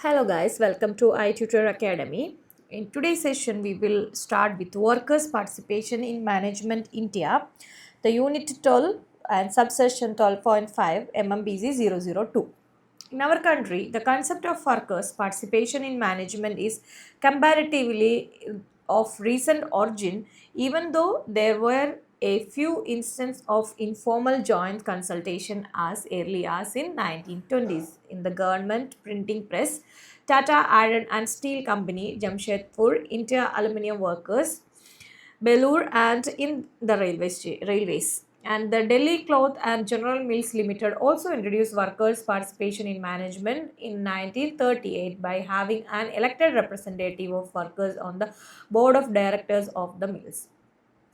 Hello guys, welcome to i-tutor Academy. In today's session, we will start with workers' participation in management India, the unit 12 and subsection 12.5 MMBC-002. In our country, the concept of workers' participation in management is comparatively of recent origin, even though there were a few instances of informal joint consultation as early as in 1920s in the government printing press, Tata Iron and Steel Company, Jamshedpur, India Aluminium Workers, Belur, and in the railways. And the Delhi Cloth and General Mills Limited also introduced workers' participation in management in 1938 by having an elected representative of workers on the board of directors of the mills.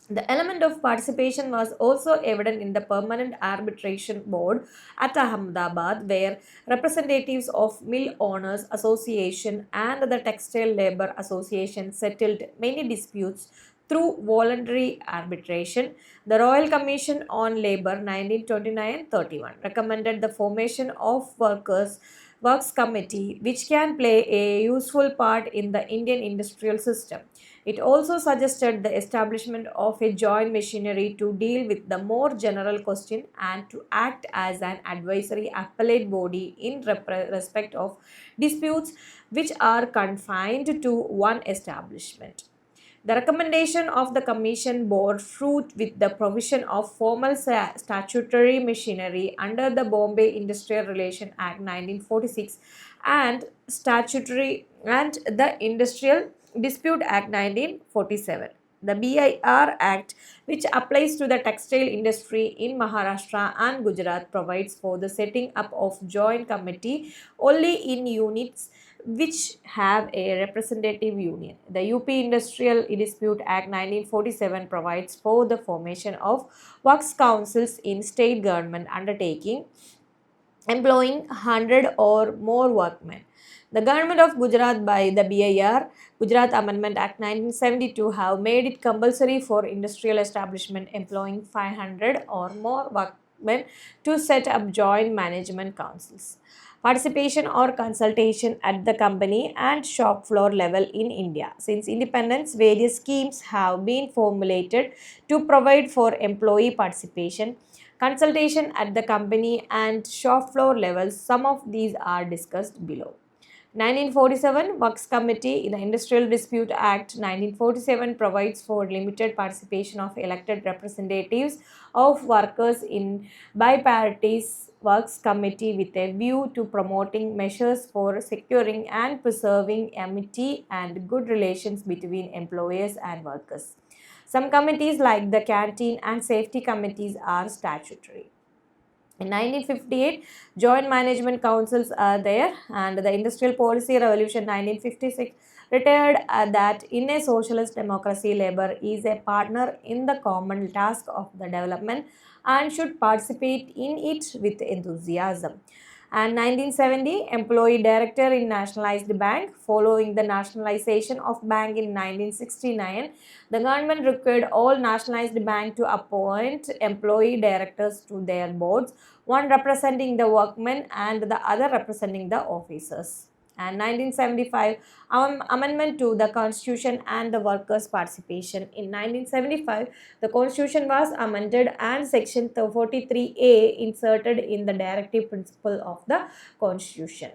The element of participation was also evident in the Permanent Arbitration Board at Ahmedabad, where representatives of Mill Owners Association and the Textile Labor Association settled many disputes through voluntary arbitration. The Royal Commission on Labor 1929-31 recommended the formation of Works Committee, which can play a useful part in the Indian industrial system. It also suggested the establishment of a joint machinery to deal with the more general question and to act as an advisory appellate body in respect of disputes which are confined to one establishment. The recommendation of the Commission bore fruit with the provision of formal statutory machinery under the Bombay Industrial Relation Act 1946 and statutory and the Industrial Dispute Act 1947. The BIR Act, which applies to the textile industry in Maharashtra and Gujarat, provides for the setting up of joint committee only in units which have a representative union. The UP Industrial Dispute Act 1947 provides for the formation of works councils in state government undertaking employing 100 or more workmen. The government of Gujarat by the BIR, Gujarat Amendment Act 1972 have made it compulsory for industrial establishment employing 500 or more workmen to set up joint management councils. Participation or consultation at the company and shop floor level in India. Since independence, various schemes have been formulated to provide for employee participation, consultation at the company and shop floor levels. Some of these are discussed below. 1947 Works Committee in the Industrial Dispute Act 1947 provides for limited participation of elected representatives of workers in bipartite Works Committee with a view to promoting measures for securing and preserving amity and good relations between employers and workers. Some committees like the Canteen and Safety Committees are statutory. In 1958, joint management councils are there, and the Industrial Policy Revolution 1956 retired that in a socialist democracy, labor is a partner in the common task of the development and should participate in it with enthusiasm. And 1970, employee director in nationalized bank. Following the nationalization of bank in 1969, the government required all nationalized bank to appoint employee directors to their boards, one representing the workmen and the other representing the officers. And 1975 amendment to the constitution and the workers participation. In 1975, the constitution was amended and section 43A inserted in the directive principle of the constitution.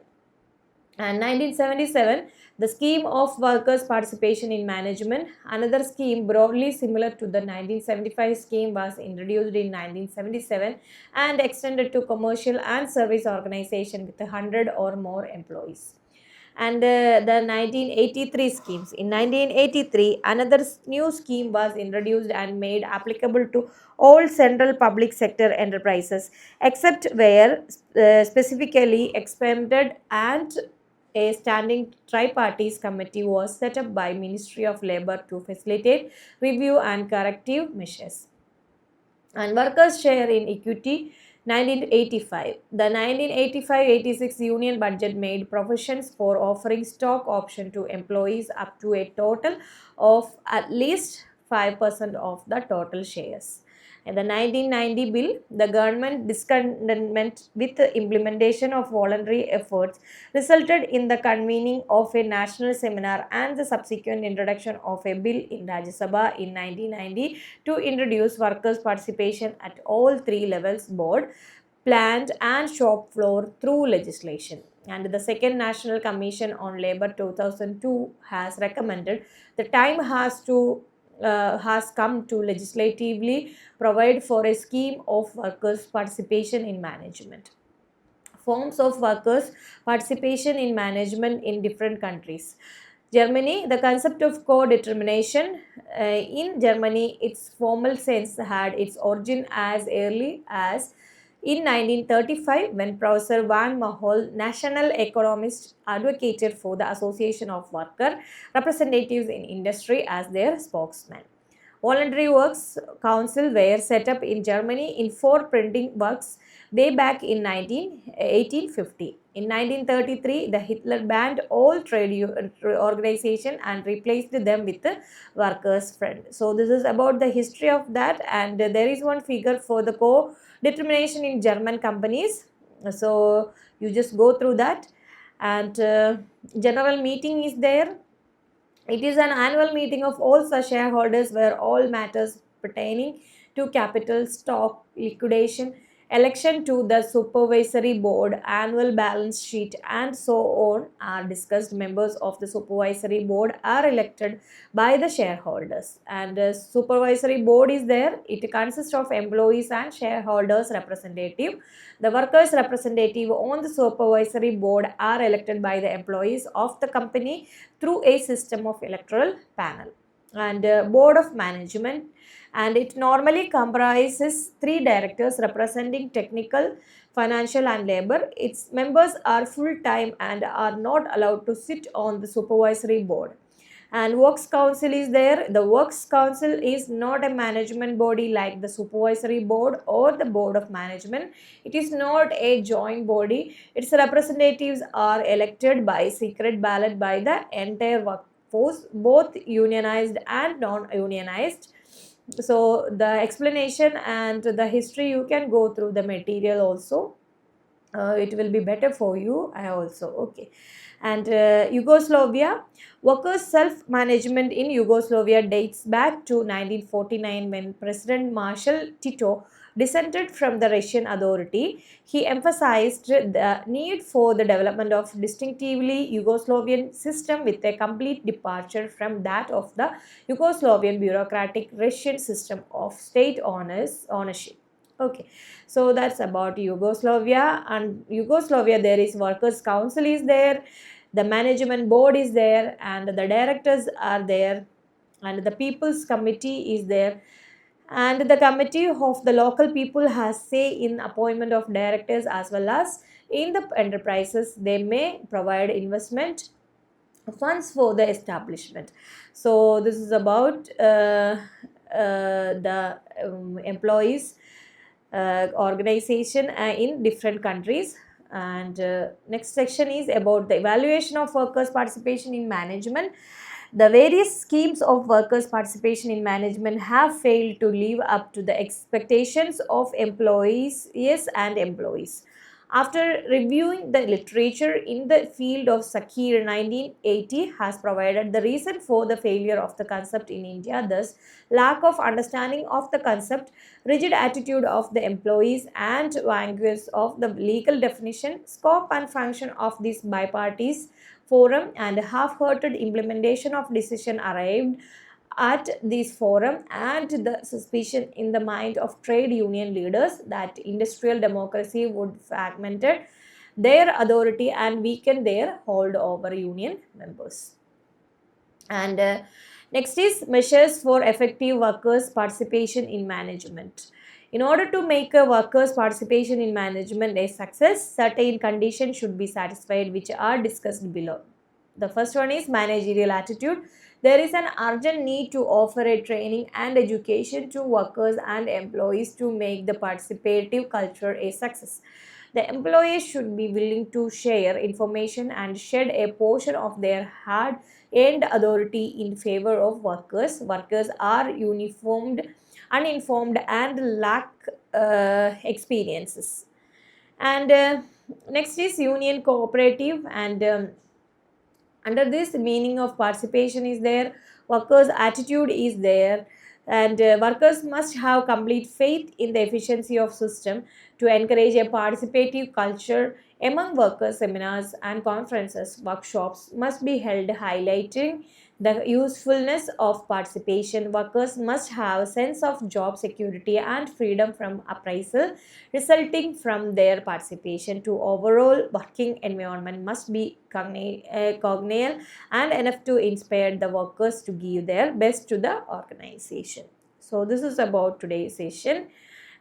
And 1977, the scheme of workers participation in management, another scheme broadly similar to the 1975 scheme, was introduced in 1977 and extended to commercial and service organization with 100 or more employees. And the 1983 schemes. In 1983, another new scheme was introduced and made applicable to all central public sector enterprises except where specifically expanded, and a standing tripartite committee was set up by Ministry of Labor to facilitate review and corrective measures. And workers' share in equity 1985. The 1985-86 union budget made provisions for offering stock option to employees up to a total of at least 5% of the total shares. In the 1990 bill, the government discontentment with the implementation of voluntary efforts resulted in the convening of a national seminar and the subsequent introduction of a bill in Rajya Sabha in 1990 to introduce workers' participation at all three levels: board, plant, and shop floor through legislation. And the Second National Commission on Labour 2002 has recommended the time has come to legislatively provide for a scheme of workers' participation in management. Forms of workers' participation in management in different countries. Germany, the concept of co-determination in Germany, its formal sense had its origin as early as in 1935, when Professor Van Mahol, national economist, advocated for the association of worker representatives in industry as their spokesman. Voluntary Works Council were set up in Germany in four printing works way back in 1850. In 1933, the Hitler banned all trade organization and replaced them with the Workers' Friend. So this is about the history of that, and there is one figure for the co-determination in German companies. So you just go through that, and general meeting is there. It is an annual meeting of all such shareholders where all matters pertaining to capital, stock, liquidation, election to the supervisory board, annual balance sheet, and so on are discussed. Members of the supervisory board are elected by the shareholders, and the supervisory board is there. It consists of employees and shareholders representative. The workers representative on the supervisory board are elected by the employees of the company through a system of electoral panel. And board of management, and it normally comprises three directors representing technical, financial, and labor. Its members are full-time and are not allowed to sit on the supervisory board. And works council is there. The works council is not a management body like the supervisory board or the board of management. It is not a joint body. Its representatives are elected by secret ballot by the entire workforce, both unionized and non-unionized. So the explanation and the history, you can go through the material also. It will be better for you. I also okay. And Yugoslavia, workers' self-management in Yugoslavia dates back to 1949, when President Marshal Tito dissented from the Russian authority. He emphasized the need for the development of distinctively Yugoslavian system with a complete departure from that of the Yugoslavian bureaucratic Russian system of state ownership. Okay, so that's about Yugoslavia. And Yugoslavia, there is workers' council is there, the management board is there, and the directors are there, and the people's committee is there, and the committee of the local people has say in appointment of directors as well as in the enterprises. They may provide investment funds for the establishment. So this is about the employees organization in different countries. And next section is about the evaluation of workers' participation in management. The various schemes of workers' participation in management have failed to live up to the expectations of employees and employees. After reviewing the literature in the field of Sakir, 1980 has provided the reason for the failure of the concept in India, thus lack of understanding of the concept, rigid attitude of the employees, and vagueness of the legal definition, scope and function of this bipartite forum, and half-hearted implementation of decision arrived at this forum, and the suspicion in the mind of trade union leaders that industrial democracy would fragment their authority and weaken their hold over union members. And next is measures for effective workers' participation in management. In order to make a workers' participation in management a success, certain conditions should be satisfied, which are discussed below. The first one is managerial attitude. There is an urgent need to offer a training and education to workers and employees to make the participative culture a success. The employees should be willing to share information and shed a portion of their hard-earned authority in favor of workers. Workers are uniformed uninformed and lack experiences. And next is union cooperative, and under this the meaning of participation is there, workers attitude is there, and workers must have complete faith in the efficiency of system to encourage a participative culture among workers. Seminars and conferences, workshops must be held highlighting the usefulness of participation. Workers must have a sense of job security and freedom from appraisal resulting from their participation. To overall working environment must be congenial and enough to inspire the workers to give their best to the organization. So this is about today's session,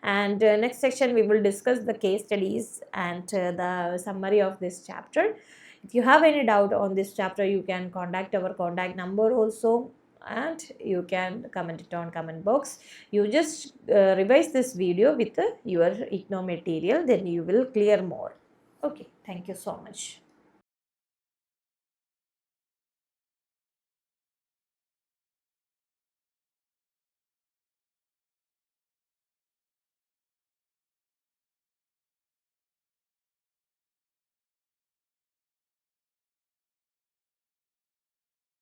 and next section we will discuss the case studies and the summary of this chapter. If you have any doubt on this chapter, you can contact our contact number also, and you can comment it on comment box. You just revise this video with your IGNOU material, then you will clear more. Okay, thank you so much.